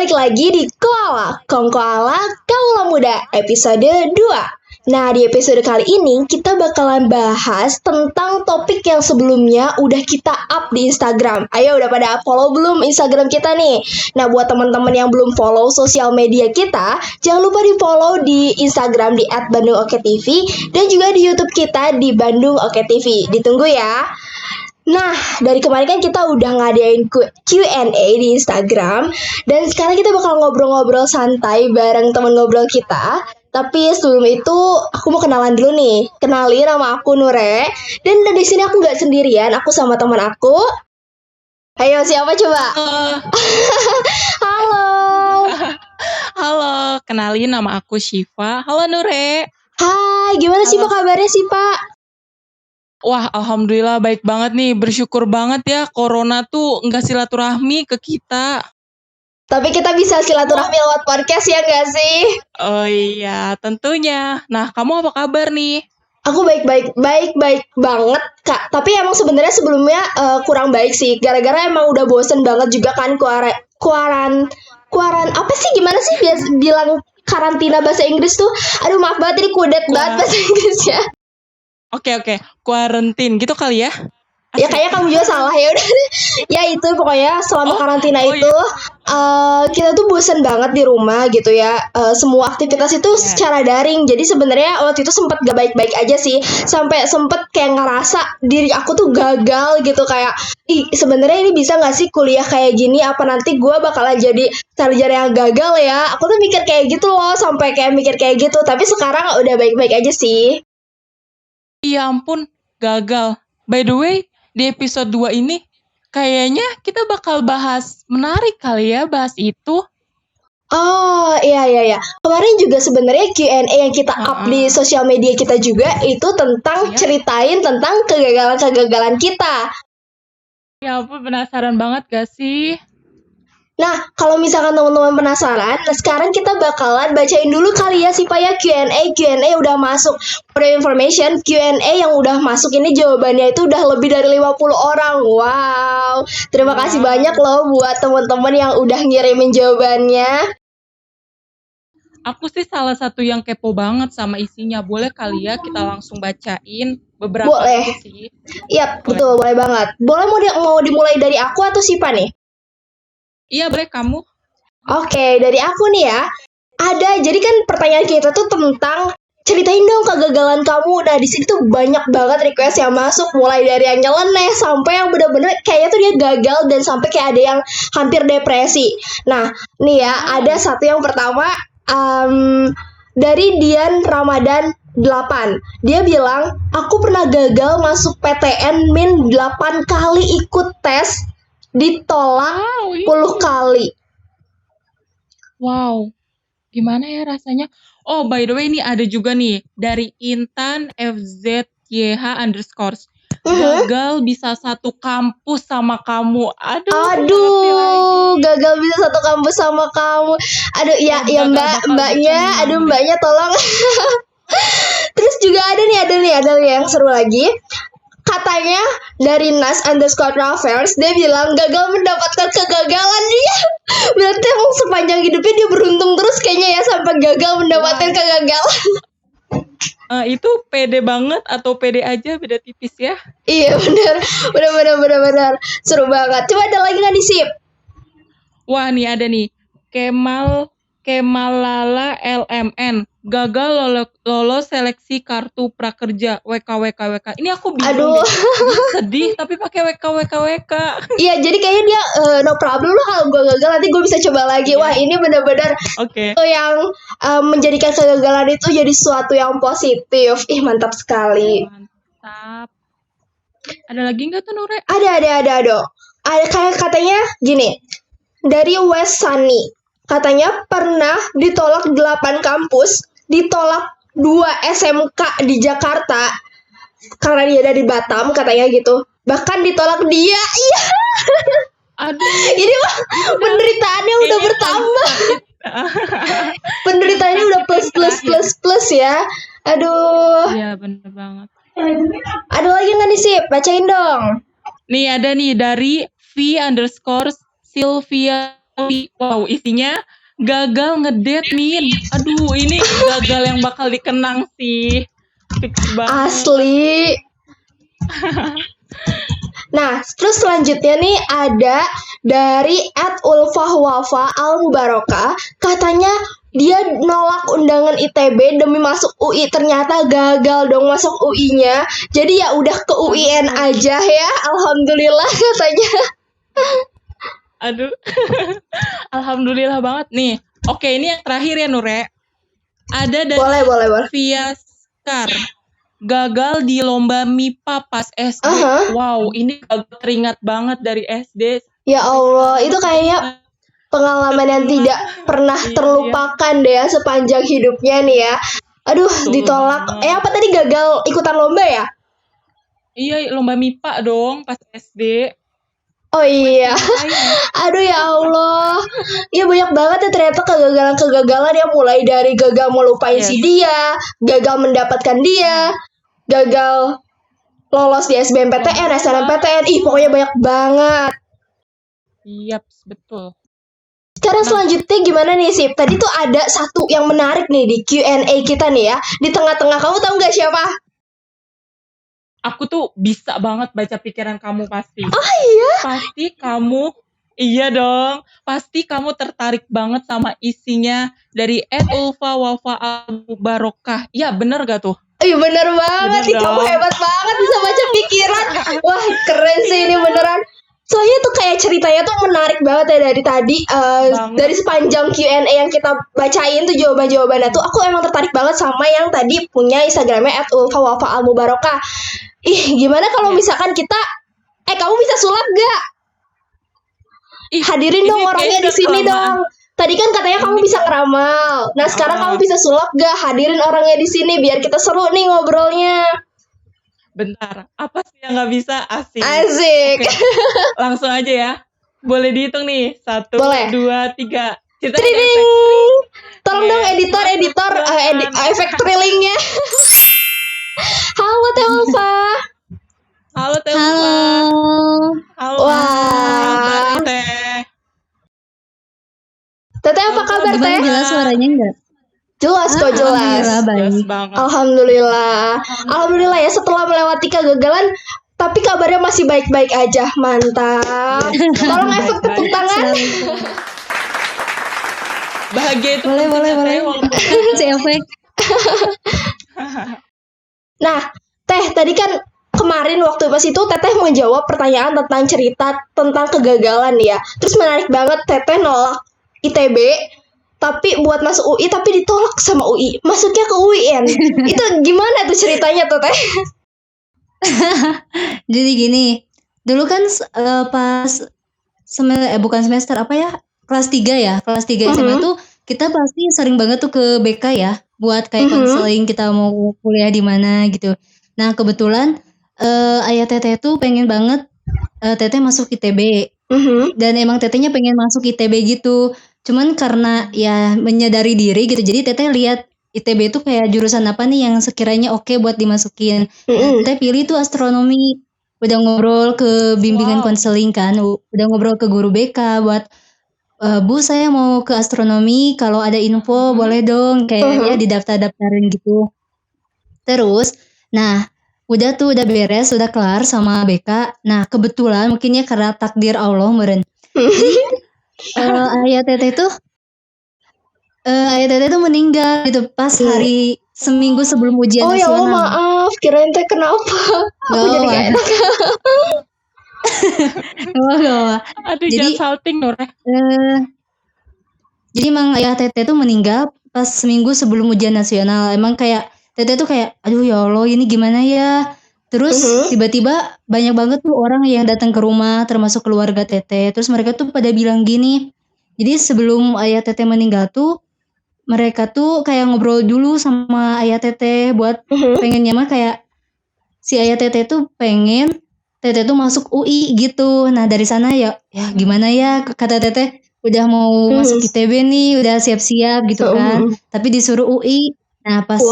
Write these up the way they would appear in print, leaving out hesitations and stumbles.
balik lagi di Koala, Kongkoala Kaula Muda, episode 2. Nah, di episode kali ini kita bakalan bahas tentang topik yang sebelumnya udah kita up di Instagram. Ayo, udah pada follow belum Instagram kita nih? Nah, buat teman-teman yang belum follow sosial media kita, jangan lupa di-follow di Instagram di @BandungOkeTV dan juga di YouTube kita di Bandung Oke TV. Ditunggu ya. Nah, dari kemarin kan kita udah ngadain Q&A di Instagram. Dan sekarang kita bakal ngobrol-ngobrol santai bareng teman ngobrol kita. Tapi sebelum itu, aku mau kenalan dulu nih. Kenalin, nama aku Nure. Dan di sini aku nggak sendirian, aku sama teman aku. Ayo, siapa coba? Halo. Halo, kenalin nama aku Syifa. Halo Nure. Hai, gimana sih Pak kabarnya sih Pak? Wah, alhamdulillah baik banget nih. Bersyukur banget ya corona tuh nggak silaturahmi ke kita. Tapi kita bisa silaturahmi lewat podcast ya nggak sih? Oh iya, tentunya. Nah, kamu apa kabar nih? Aku baik banget Kak. Tapi emang sebenarnya sebelumnya kurang baik sih. Gara-gara emang udah bosen banget juga kan kuaran apa sih gimana sih bilang karantina bahasa Inggris tuh? Aduh maaf banget ini kudet banget bahasa Inggrisnya. Oke. Quarantine gitu kali ya? Ya kayaknya kamu juga salah ya udah. Ya itu pokoknya selama karantina itu kita tuh bosen banget di rumah gitu ya. Semua aktivitas itu secara daring. Jadi sebenarnya waktu itu sempet gak baik-baik aja sih. Sampai sempet kayak ngerasa diri aku tuh gagal gitu kayak sebenarnya ini bisa gak sih kuliah kayak gini? Apa nanti gue bakalan jadi sarjana yang gagal ya? Aku tuh mikir kayak gitu loh, sampai kayak mikir kayak gitu. Tapi sekarang udah baik-baik aja sih. Ya ampun, gagal. By the way, di episode 2 ini kayaknya kita bakal bahas menarik kali ya, bahas itu. Oh iya. Kemarin juga sebenarnya Q&A yang kita up di sosial media kita juga itu tentang ceritain tentang kegagalan kita. Ya ampun, penasaran banget gak sih? Nah, kalau misalkan teman-teman penasaran, sekarang kita bakalan bacain dulu kali ya sih Pak ya Q&A udah masuk. For information, Q&A yang udah masuk ini jawabannya itu udah lebih dari 50 orang. Wow. Terima kasih banyak loh buat teman-teman yang udah ngirimin jawabannya. Aku sih salah satu yang kepo banget sama isinya. Boleh kali ya kita langsung bacain beberapa Boleh. itu sih? Iya, betul, boleh banget. Boleh mau dimulai dari aku atau Sipa nih? Iya, boleh kamu. Oke, dari aku nih ya. Jadi kan pertanyaan kita tuh tentang ceritain dong kegagalan kamu. Nah, di sini tuh banyak banget request yang masuk, mulai dari yang nyeleneh sampai yang bener-bener kayaknya tuh dia gagal dan sampai kayak ada yang hampir depresi. Nah, nih ya, ada satu yang pertama dari Dian Ramadan 8. Dia bilang, aku pernah gagal masuk PTN min 8 kali ikut tes, ditolak 10 kali. Wow, gimana ya rasanya? Oh, by the way, ini ada juga nih dari Intan FZYH _. Gagal bisa satu kampus sama kamu. Aduh, gagal bisa satu kampus sama kamu. Aduh, ya mbaknya tolong. Terus juga ada nih yang seru lagi. Katanya dari Nas _Travels, dia bilang gagal mendapatkan kegagalan dia. Berarti emang sepanjang hidupnya dia beruntung terus kayaknya ya sampai gagal mendapatkan kegagalan. Itu pede banget atau pede aja beda tipis ya? Iya benar. Seru banget. Coba ada lagi nggak nih Sip? Wah nih ada nih Kemalala LMN gagal lolos seleksi kartu prakerja WK. Ini aku bingung. Aduh. Sedih tapi pakai WK. Iya, jadi kayaknya dia no problem lah kalau gue gagal nanti gue bisa coba lagi. Wah, ini benar-benar yang menjadikan kegagalan itu jadi sesuatu yang positif. Ih, mantap sekali. Mantap. Ada lagi nggak tuh Nure? Ada. Ada kayak katanya gini. Dari West Sunny. Katanya pernah ditolak 8 kampus, ditolak 2 SMK di Jakarta karena dia dari Batam katanya gitu. Bahkan ditolak dia. Iya. Aduh. Ini mah penderitaannya udah bertambah. Penderitaannya udah plus ya. Aduh. Iya bener banget. Ada lagi nggak nih Sip? Bacain dong. Nih ada nih dari V _Sylvia Wow, isinya gagal ngedate, Min. Aduh, ini gagal yang bakal dikenang sih. Fix banget. Asli. Nah, terus selanjutnya nih ada dari @ulfahwafa al-mubarokah, katanya dia nolak undangan ITB demi masuk UI, ternyata gagal dong masuk UI-nya. Jadi ya udah ke UIN aja ya. Alhamdulillah katanya. Aduh. Alhamdulillah banget nih. Oke, ini yang terakhir ya, Nure. Ada dari Boleh. Fiaskar. Gagal di lomba MIPA pas SD. Wow, ini teringat banget dari SD. Ya Allah, itu kayaknya pengalaman yang tidak pernah terlupakan deh ya sepanjang hidupnya nih ya. Aduh, ditolak. Apa tadi, gagal ikutan lomba ya? Iya, lomba MIPA dong pas SD. Oh iya. Aduh ya Allah. Ya banyak banget ya ternyata kegagalan-kegagalan yang mulai dari gagal melupain si dia, gagal mendapatkan dia, gagal lolos di SBMPTN, SNMPTN. Pokoknya banyak banget. Iya, betul. Sekarang selanjutnya gimana nih, Sip? Tadi tuh ada satu yang menarik nih di Q&A kita nih ya. Di tengah-tengah, kamu tahu nggak siapa? Aku tuh bisa banget baca pikiran kamu pasti. Oh iya? Pasti kamu, iya dong. Pasti kamu tertarik banget sama isinya dari @ulfahwafa al-mubarokah. Ya, bener gak tuh? Iya bener banget nih, kamu hebat banget bisa baca pikiran. Wah keren sih ini beneran. Soalnya tuh kayak ceritanya tuh menarik banget ya dari tadi. Dari sepanjang Q&A yang kita bacain tuh jawaban-jawabannya tuh aku emang tertarik banget sama yang tadi punya Instagramnya @ulfahwafa al-mubarokah. Gimana kalau misalkan kita kamu bisa sulap gak? Hadirin dong orangnya di sini dong. Tadi kan katanya kamu bisa ngeramal. Nah sekarang kamu bisa sulap gak? Hadirin orangnya di sini biar kita seru nih ngobrolnya. Bentar, apa sih yang nggak bisa? Asik. Oke. Langsung aja ya. Boleh dihitung nih. 1, 2, 3. Tring. Tolong dong editor efek trillingnya. Halo Teh Ulfa. Halo Teh Ulfa. Halo. Wah. Teteh apa kabar Teh? Jelas suaranya enggak? Jelas kok, jelas. Alhamdulillah. Alhamdulillah ya, setelah melewati kegagalan tapi kabarnya masih baik-baik aja. Mantap. Tolong efek tepuk tangan. Bahagia itu boleh. Si efek. Nah, Teh, tadi kan kemarin waktu pas itu Teteh menjawab pertanyaan tentang cerita tentang kegagalan ya. Terus menarik banget, Teteh nolak ITB tapi buat masuk UI tapi ditolak sama UI, masuknya ke UIN. Itu gimana tuh ceritanya tuh Teh? Jadi gini, dulu kan pas bukan semester apa ya, kelas 3 ya, kelas 3 SMA tuh kita pasti sering banget tuh ke BK ya, buat kayak konseling kita mau kuliah di mana gitu. Nah kebetulan ayah Teteh tuh pengen banget Teteh masuk ITB. Dan emang Tetehnya pengen masuk ITB gitu. Cuman karena ya menyadari diri gitu, jadi Teteh lihat ITB itu kayak jurusan apa nih yang sekiranya oke buat dimasukin. Teteh pilih tuh astronomi. Udah ngobrol ke bimbingan konseling kan, udah ngobrol ke guru BK buat Bu saya mau ke astronomi, kalau ada info boleh dong kayaknya didaftar-daftarin gitu. Terus, nah udah beres, udah kelar sama BK. Nah kebetulan mungkinnya karena takdir Allah meren. Ayah Teteh tuh meninggal gitu pas hari seminggu sebelum ujian nasional. Oh ya Allah, maaf, kirain Teh kenapa? Aku jadi gak enak. Aduh, jadi salting Nur. Jadi emang ayah Teteh tuh meninggal pas seminggu sebelum ujian nasional. Emang kayak Teteh tuh kayak aduh ya Allah ini gimana ya. Terus tiba-tiba banyak banget tuh orang yang datang ke rumah termasuk keluarga Teteh. Terus mereka tuh pada bilang gini. Jadi sebelum ayah Teteh meninggal tuh mereka tuh kayak ngobrol dulu sama ayah Teteh buat pengennya mah kayak si ayah Teteh tuh pengen Teteh tuh masuk UI gitu. Nah dari sana ya gimana ya kata Teteh udah mau masuk ITB nih, udah siap-siap gitu kan. Tapi disuruh UI. Nah pas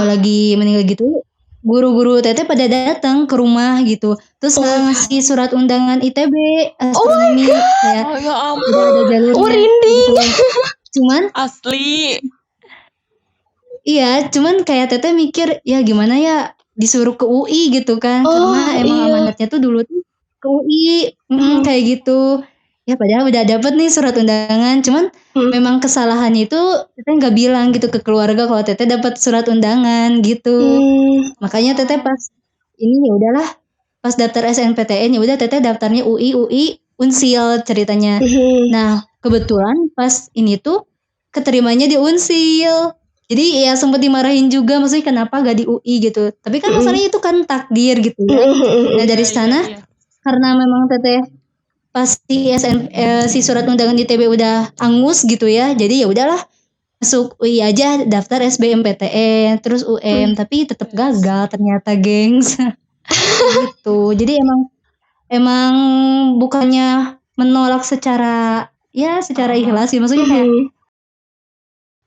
lagi meninggal gitu guru-guru teteh pada datang ke rumah gitu. Terus ngasih surat undangan ITB astronomi kayak Oh ya ampun. udah ada jalurnya Merinding. gitu. Cuman Asli. iya, cuman kayak teteh mikir ya gimana ya disuruh ke UI gitu kan, karena emang iya. amanatnya tuh dulu tuh ke UI, kayak gitu. Ya padahal udah dapet nih surat undangan, cuman memang kesalahannya itu teteh nggak bilang gitu ke keluarga kalau teteh dapat surat undangan gitu. Makanya teteh pas ini ya udahlah, pas daftar SNPTN ya udah teteh daftarnya UI Unsil ceritanya. Nah kebetulan pas ini tuh keterimanya di Unsil. Jadi ya sempat dimarahin juga, maksudnya kenapa gak di UI gitu. Tapi kan masalahnya itu kan takdir gitu ya. Nah dari sana karena memang teteh pasti si surat undangan di ITB udah angus gitu ya. Jadi ya udahlah masuk UI aja, daftar SBMPTN terus UM, tapi tetap gagal ternyata, gengs. Gitu. Jadi emang bukannya menolak secara ikhlas ya, maksudnya kayak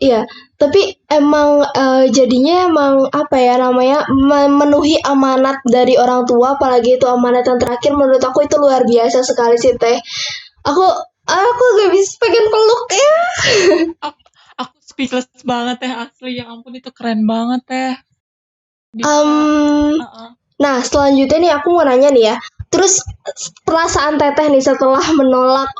Iya, tapi emang jadinya emang apa ya namanya memenuhi amanat dari orang tua, apalagi itu amanat yang terakhir, menurut aku itu luar biasa sekali sih teh. Aku gak bisa pengen peluk ya. Aku speechless banget teh, asli, ya ampun itu keren banget teh. Nah selanjutnya nih aku mau nanya nih ya, terus perasaan teteh nih setelah menolak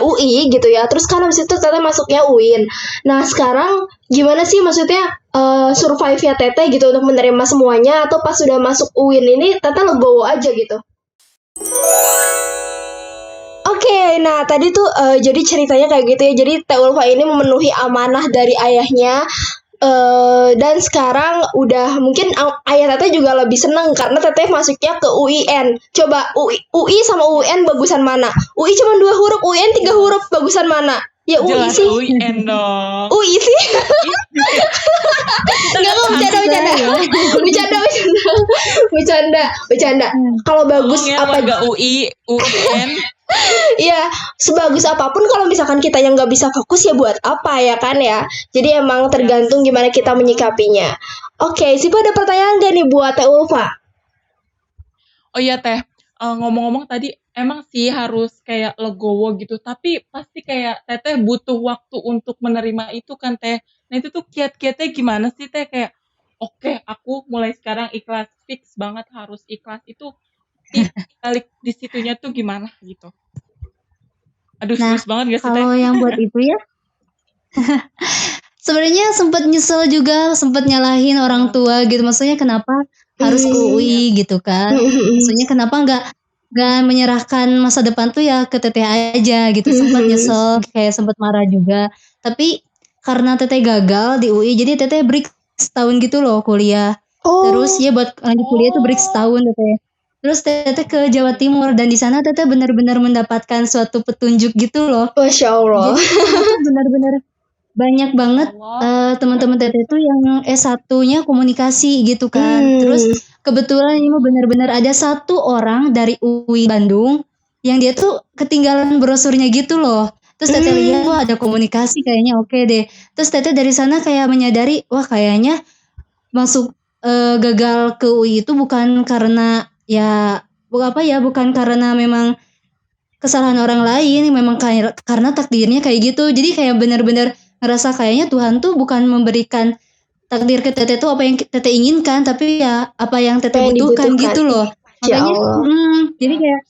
UI gitu ya, terus kan habis itu teteh masuknya UIN. Nah sekarang gimana sih maksudnya survive-nya teteh gitu untuk menerima semuanya, atau pas sudah masuk UIN ini teteh legowo aja gitu? Oke, nah tadi tuh jadi ceritanya kayak gitu ya. Jadi Teh Ulfa ini memenuhi amanah dari ayahnya. Dan sekarang udah mungkin ayah teteh juga lebih seneng karena teteh masuknya ke UIN. Coba UI sama UN bagusan mana? UI cuma 2 huruf, UN 3 huruf, bagusan mana? Ya UI Jelas sih. UIN dong. UI sih. Enggak, bercanda. Kalau bagus apa gak UI, UN. Iya, sebagus apapun kalau misalkan kita yang nggak bisa fokus ya buat apa ya kan ya. Jadi emang tergantung gimana kita menyikapinya. Oke, Sipa ada pertanyaan gak nih buat Teh Ulfa? Oh iya teh, ngomong-ngomong tadi emang sih harus kayak legowo gitu, tapi pasti kayak teteh butuh waktu untuk menerima itu kan teh. Nah itu tuh kiat-kiatnya gimana sih teh, kayak oke, aku mulai sekarang ikhlas, fix banget harus ikhlas, itu balik di situnya tuh gimana gitu. Aduh, serius banget gak sih teh? kalau yang buat itu ya sebenarnya sempat nyesel juga, sempat nyalahin orang tua gitu, maksudnya kenapa harus ke UI gitu kan, maksudnya kenapa nggak menyerahkan masa depan tuh ya ke teteh aja gitu. Sempat nyesel, kayak sempat marah juga, tapi karena teteh gagal di UI jadi teteh break setahun gitu loh kuliah. Terus ya buat lanjut kuliah tuh break setahun teteh. Terus teteh ke Jawa Timur dan di sana teteh benar-benar mendapatkan suatu petunjuk gitu loh. Masya Allah. Jadi teteh benar-benar banyak banget teman-teman teteh tuh yang S1-nya komunikasi gitu kan. Terus kebetulan ini benar-benar ada satu orang dari UI Bandung yang dia tuh ketinggalan brosurnya gitu loh. Terus teteh lihat wah ada komunikasi kayaknya oke deh. Terus teteh dari sana kayak menyadari wah kayaknya masuk gagal ke UI itu bukan karena bukan karena memang kesalahan orang lain, memang karena takdirnya kayak gitu. Jadi kayak benar-benar ngerasa kayaknya Tuhan tuh bukan memberikan takdir ke teteh tuh apa yang teteh inginkan, tapi ya apa yang teteh butuhkan gitu loh. Makanya jadi kayak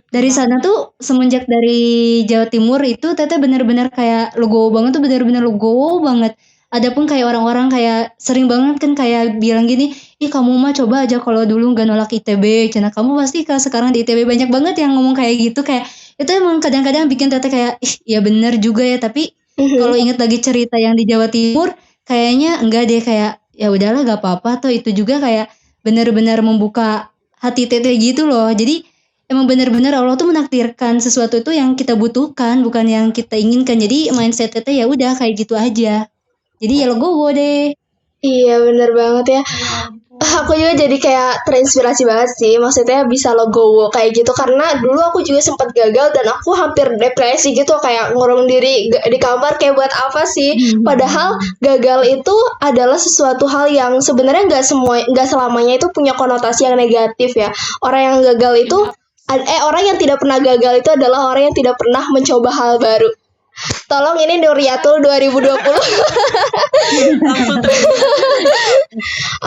dari sana tuh semenjak dari Jawa Timur itu teteh benar-benar kayak legowo banget tuh, benar-benar legowo banget. Adapun kayak orang-orang kayak sering banget kan kayak bilang gini, ih kamu mah coba aja kalau dulu nggak nolak ITB, cina kamu pasti sekarang di ITB. Banyak banget yang ngomong kayak gitu, kayak itu emang kadang-kadang bikin teteh kayak ih ya bener juga ya. Tapi kalau inget lagi cerita yang di Jawa Timur kayaknya enggak deh, kayak ya udahlah gak apa-apa tuh. Itu juga kayak benar-benar membuka hati teteh gitu loh. Jadi emang benar-benar Allah tuh menakdirkan sesuatu itu yang kita butuhkan, bukan yang kita inginkan. Jadi mindset teteh ya udah kayak gitu aja. Jadi ya legowo deh. Iya bener banget ya. Aku juga jadi kayak terinspirasi banget sih. Maksudnya bisa legowo kayak gitu. Karena dulu aku juga sempat gagal dan aku hampir depresi gitu. Kayak ngurung diri di kamar kayak buat apa sih. Padahal gagal itu adalah sesuatu hal yang sebenarnya nggak selamanya itu punya konotasi yang negatif ya. Orang yang gagal itu orang yang tidak pernah gagal itu adalah orang yang tidak pernah mencoba hal baru. Tolong ini Nuriatul 2020. Langsung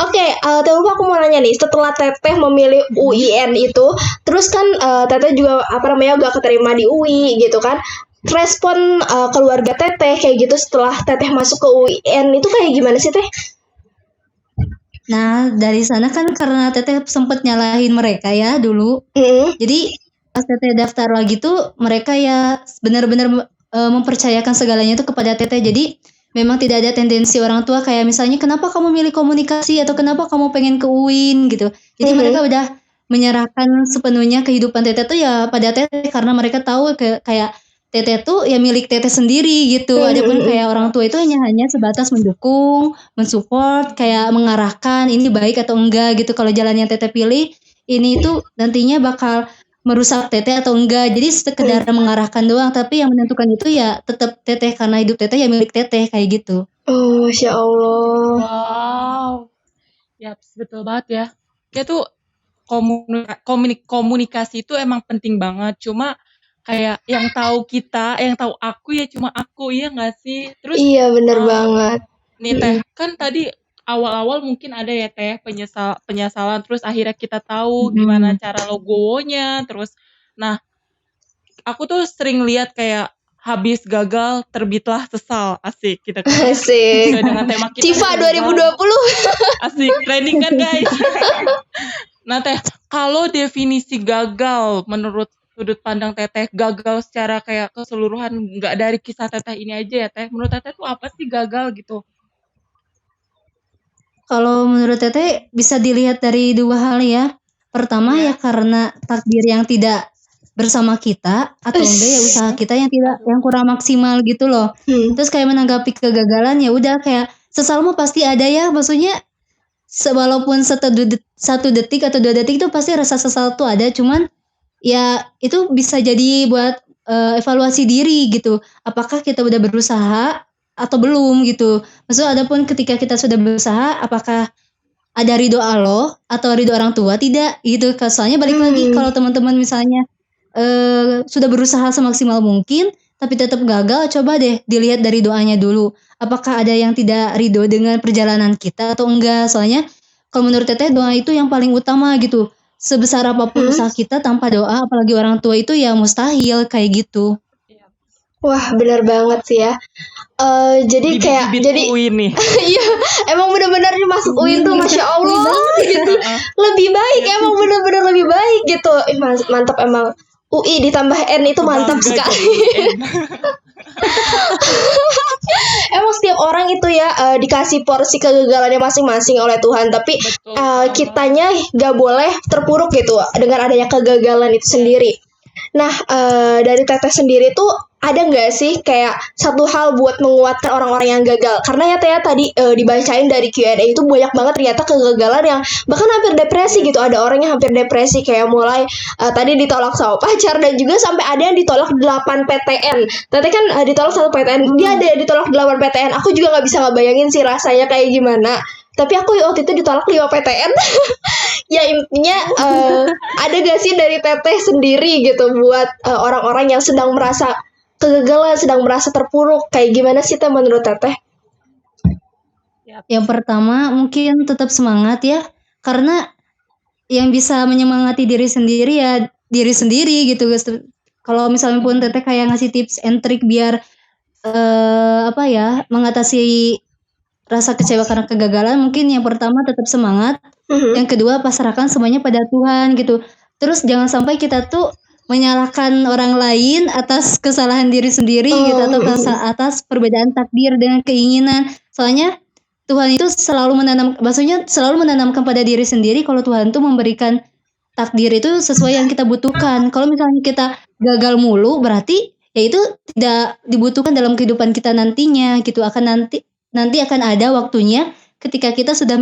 Oke, Tunggu aku mau nanya nih. Setelah Teteh memilih UIN itu, terus kan Teteh juga gak keterima di UI gitu kan? Respon keluarga Teteh kayak gitu setelah Teteh masuk ke UIN itu kayak gimana sih Teh? Nah, dari sana kan karena Teteh sempet nyalahin mereka ya dulu. Jadi pas Teteh daftar lagi tuh mereka ya benar-benar mempercayakan segalanya itu kepada Teteh. Jadi memang tidak ada tendensi orang tua kayak misalnya kenapa kamu milih komunikasi atau kenapa kamu pengen ke UIN gitu. Jadi mereka udah menyerahkan sepenuhnya kehidupan Teteh tuh ya pada Teteh karena mereka tahu kayak Teteh tuh ya milik Teteh sendiri gitu. Adapun kayak orang tua itu hanya sebatas mendukung, mensupport, kayak mengarahkan ini baik atau enggak gitu. Kalau jalan yang Teteh pilih ini tuh nantinya bakal merusak Teteh atau enggak. Jadi sekedar mengarahkan doang, tapi yang menentukan itu ya tetap Teteh karena hidup Teteh ya milik Teteh kayak gitu. Oh, Masya Allah. Wow. Ya, betul banget ya. Kayak tuh komunikasi itu emang penting banget. Cuma kayak yang tahu kita, yang tahu aku ya cuma aku, iya nggak sih? Terus Iya bener banget. nih Teh, kan tadi awal-awal mungkin ada ya Teh penyesalan, terus akhirnya kita tahu gimana cara logonya, terus nah aku tuh sering lihat kayak habis gagal terbitlah sesal, asik kita kan Asik. sesuai dengan tema kita Civa nih, 2020. asik trending kan guys. Nah Teh, kalau definisi gagal menurut sudut pandang Teteh, gagal secara kayak keseluruhan, nggak dari kisah Teteh ini aja ya Teh, menurut Teteh tuh apa sih gagal gitu? Kalau menurut Teteh bisa dilihat dari dua hal ya. Pertama ya karena takdir yang tidak bersama kita atau enggak ya usaha kita yang kurang maksimal gitu loh. Terus kayak menanggapi kegagalan ya udah kayak sesal mah pasti ada ya. Maksudnya walaupun satu detik atau 2 detik itu pasti rasa sesal tuh ada. Cuman ya itu bisa jadi buat evaluasi diri gitu. Apakah kita udah berusaha atau belum gitu. Maksudnya adapun ketika kita sudah berusaha, apakah ada ridho Allah atau ridho orang tua tidak gitu. Soalnya balik lagi kalau teman-teman misalnya sudah berusaha semaksimal mungkin tapi tetap gagal, coba deh dilihat dari doanya dulu. Apakah ada yang tidak ridho dengan perjalanan kita atau enggak? Soalnya kalau menurut Teteh doa itu yang paling utama gitu. Sebesar apapun usaha kita tanpa doa, apalagi orang tua itu ya mustahil kayak gitu. Wah benar banget sih ya. Jadi kayak jadi UIN nih. iya emang benar-benar masuk UIN tuh Masya Allah gitu. Lebih baik emang benar-benar lebih baik gitu. Mantap emang. UI ditambah N itu mantap sekali. Emang setiap orang itu ya dikasih porsi kegagalannya masing-masing oleh Tuhan, tapi kitanya gak boleh terpuruk gitu dengan adanya kegagalan itu sendiri. Nah, dari Teteh sendiri tuh ada nggak sih kayak satu hal buat menguatkan orang-orang yang gagal? Karena ya Teh tadi dibacain dari Q&A itu banyak banget ternyata kegagalan yang bahkan hampir depresi gitu. Ada orang yang hampir depresi kayak mulai tadi ditolak sama pacar dan juga sampai ada yang ditolak 8 PTN. Teteh kan ditolak 1 PTN, dia ada yang ditolak 8 PTN. Aku juga nggak bisa ngebayangin sih rasanya kayak gimana. Tapi aku waktu itu ditolak 5 PTN. Ya intinya ada gak sih dari Teteh sendiri gitu buat orang-orang yang sedang merasa kegagalan, sedang merasa terpuruk, kayak gimana sih Teh menurut Teteh? Yang pertama mungkin tetap semangat ya, karena yang bisa menyemangati diri sendiri ya diri sendiri gitu. Kalau misalnya pun Teteh kayak ngasih tips and trick biar mengatasi rasa kecewa karena kegagalan, mungkin yang pertama tetap semangat, yang kedua pasrahkan semuanya pada Tuhan gitu. Terus jangan sampai kita tuh menyalahkan orang lain atas kesalahan diri sendiri gitu atau atas perbedaan takdir dengan keinginan. Soalnya Tuhan itu selalu menanamkan pada diri sendiri kalau Tuhan tuh memberikan takdir itu sesuai yang kita butuhkan. Kalau misalnya kita gagal mulu berarti ya itu tidak dibutuhkan dalam kehidupan kita nantinya gitu. Nanti akan ada waktunya ketika kita sudah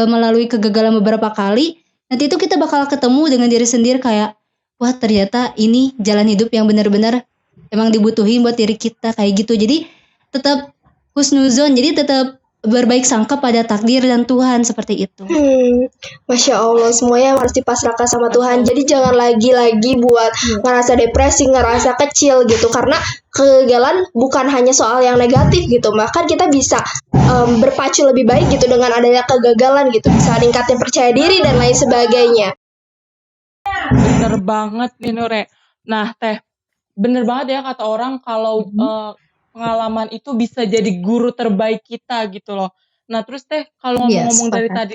melalui kegagalan beberapa kali, nanti itu kita bakal ketemu dengan diri sendiri kayak, wah ternyata ini jalan hidup yang benar-benar emang dibutuhin buat diri kita kayak gitu. Jadi tetap husnuzon, jadi tetap berbaik sangka pada takdir dan Tuhan seperti itu. Masya Allah, semuanya harus dipasrahkan sama Tuhan. Jadi jangan lagi-lagi buat ngerasa depresi, ngerasa kecil gitu. Karena kegagalan bukan hanya soal yang negatif gitu. Bahkan kita bisa berpacu lebih baik gitu dengan adanya kegagalan gitu. Bisa ningkatin percaya diri dan lain sebagainya. Bener banget nih Nure. Nah Teh, bener banget ya kata orang kalau pengalaman itu bisa jadi guru terbaik kita gitu loh. Nah terus Teh, kalau ngomong-ngomong dari tadi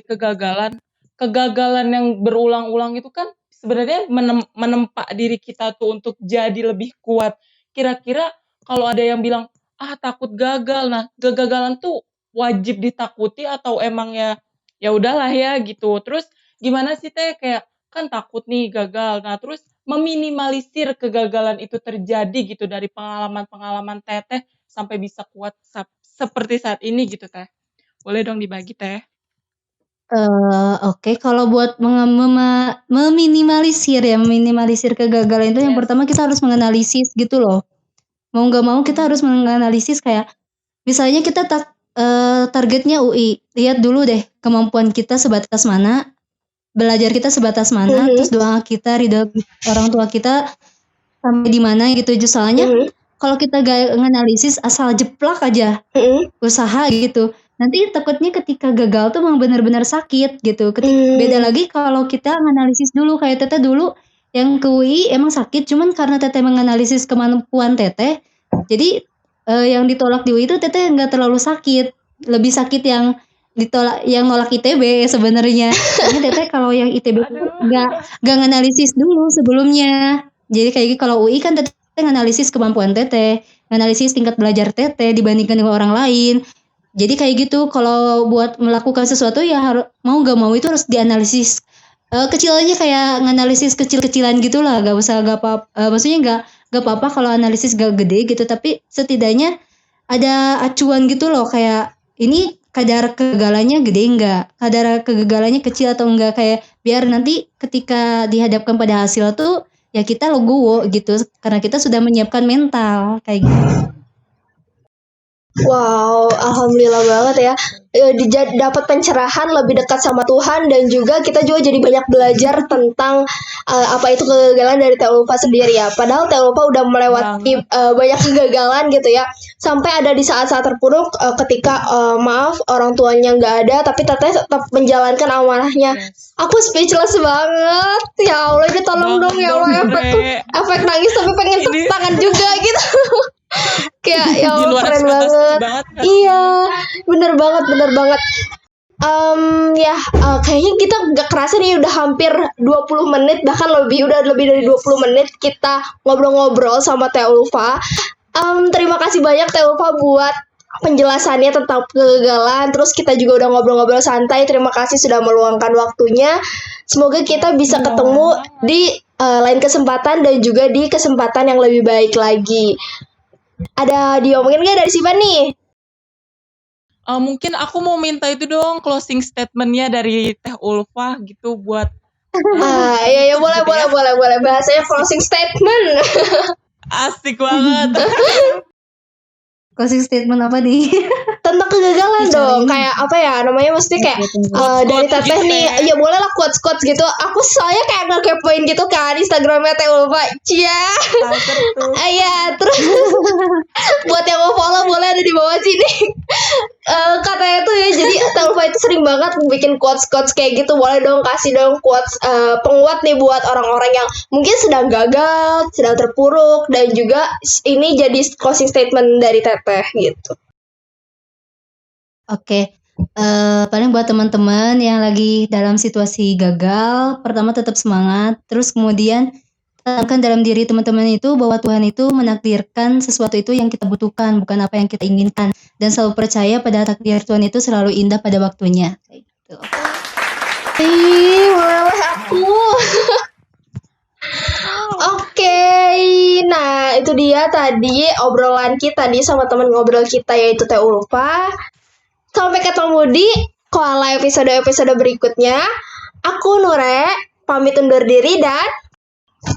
kegagalan yang berulang-ulang itu kan sebenarnya menempa diri kita tuh untuk jadi lebih kuat. Kira-kira kalau ada yang bilang, takut gagal. Nah kegagalan tuh wajib ditakuti atau emang ya udahlah ya gitu. Terus gimana sih Teh, kayak kan takut nih gagal. Nah terus meminimalisir kegagalan itu terjadi gitu dari pengalaman-pengalaman Teteh sampai bisa kuat seperti saat ini gitu Teh. Boleh dong dibagi Teh. Oke, kalau buat meminimalisir kegagalan itu yang pertama kita harus menganalisis gitu loh. Mau nggak mau kita harus menganalisis kayak misalnya kita targetnya UI, lihat dulu deh kemampuan kita sebatas mana, belajar kita sebatas mana, terus doa kita, ridho orang tua kita sampai di mana gitu. Soalnya kalau kita gak nganalisis asal jeplak aja usaha gitu, nanti takutnya ketika gagal tuh memang benar-benar sakit gitu. Beda lagi kalau kita nganalisis dulu, kayak Teteh dulu yang ke UI emang sakit, cuman karena Teteh menganalisis kemampuan Teteh, jadi yang ditolak di UI itu Teteh nggak terlalu sakit, lebih sakit yang ditolak, yang nolak ITB sebenarnya. Karena Teteh kalau yang ITB nggak nganalisis dulu sebelumnya. Jadi kayak kalau UI kan Teteh nganalisis kemampuan Teteh, nganalisis tingkat belajar Teteh dibandingkan dengan orang lain. Jadi kayak gitu, kalau buat melakukan sesuatu ya harus mau nggak mau itu harus dianalisis kecil aja, kayak nganalisis kecil-kecilan gitulah, nggak usah maksudnya nggak apa-apa kalau analisis gak gede gitu, tapi setidaknya ada acuan gitu loh, kayak ini kadar kegagalannya gede enggak, kadar kegagalannya kecil atau enggak, kayak biar nanti ketika dihadapkan pada hasil tuh ya kita legowo gitu, karena kita sudah menyiapkan mental kayak gitu. Wow, alhamdulillah banget ya. Dapat pencerahan, lebih dekat sama Tuhan, dan juga kita juga jadi banyak belajar tentang apa itu kegagalan dari Teh Ulfa sendiri ya. Padahal Teh Ulfa udah melewati banyak kegagalan gitu ya. Sampai ada di saat-saat terpuruk ketika maaf orang tuanya nggak ada, tapi Teteh tetap menjalankan amanahnya. Aku speechless banget. Ya Allah, ini tolong dong ya Allah, efek nangis tapi pengen tepuk tangan juga gitu. Kayak ya Allah, keren banget. Iya, bener banget. Kayaknya kita gak kerasa nih udah hampir 20 menit, bahkan udah lebih dari 20 menit kita ngobrol-ngobrol sama Teh Ulfa. Terima kasih banyak Teh Ulfa buat penjelasannya tentang kegagalan. Terus kita juga udah ngobrol-ngobrol santai. Terima kasih sudah meluangkan waktunya. Semoga kita bisa ketemu di lain kesempatan dan juga di kesempatan yang lebih baik lagi. Ada diomongin nggak dari Siva nih? Mungkin aku mau minta itu dong closing statementnya dari Teh Ulfa gitu buat. Iya boleh. Bahasanya closing statement. Asik banget. Closing statement apa nih? Tentang kegagalan dong, kayak apa ya namanya, mesti kayak dari Teteh gitu, nih, ya boleh lah quotes gitu. Aku soalnya kayak ngekepoin gitu kan Instagramnya Teh Ulfa, terus buat yang mau follow boleh ada di bawah sini. Katanya tuh ya, jadi Teh Ulfa itu sering banget bikin quotes kayak gitu. Boleh dong kasih dong quotes penguat nih buat orang-orang yang mungkin sedang gagal, sedang terpuruk, dan juga ini jadi closing statement dari Teteh gitu. Oke, paling buat teman-teman yang lagi dalam situasi gagal, pertama tetap semangat, terus kemudian tanamkan dalam diri teman-teman itu bahwa Tuhan itu menakdirkan sesuatu itu yang kita butuhkan, bukan apa yang kita inginkan, dan selalu percaya pada takdir Tuhan itu selalu indah pada waktunya. Kayak gitu. Malah aku. Oke, nah itu dia tadi obrolan kita nih sama teman ngobrol kita yaitu Teh Ulfa. Sampai ketemu di Koala episode-episode berikutnya. Aku Nure, pamit undur diri dan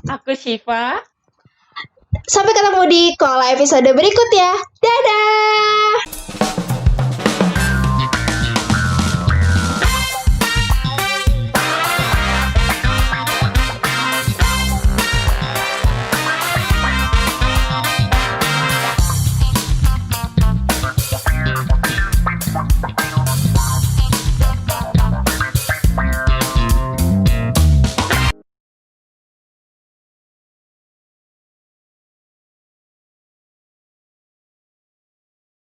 Aku Syifa. sampai ketemu di Koala episode berikutnya. Dadah!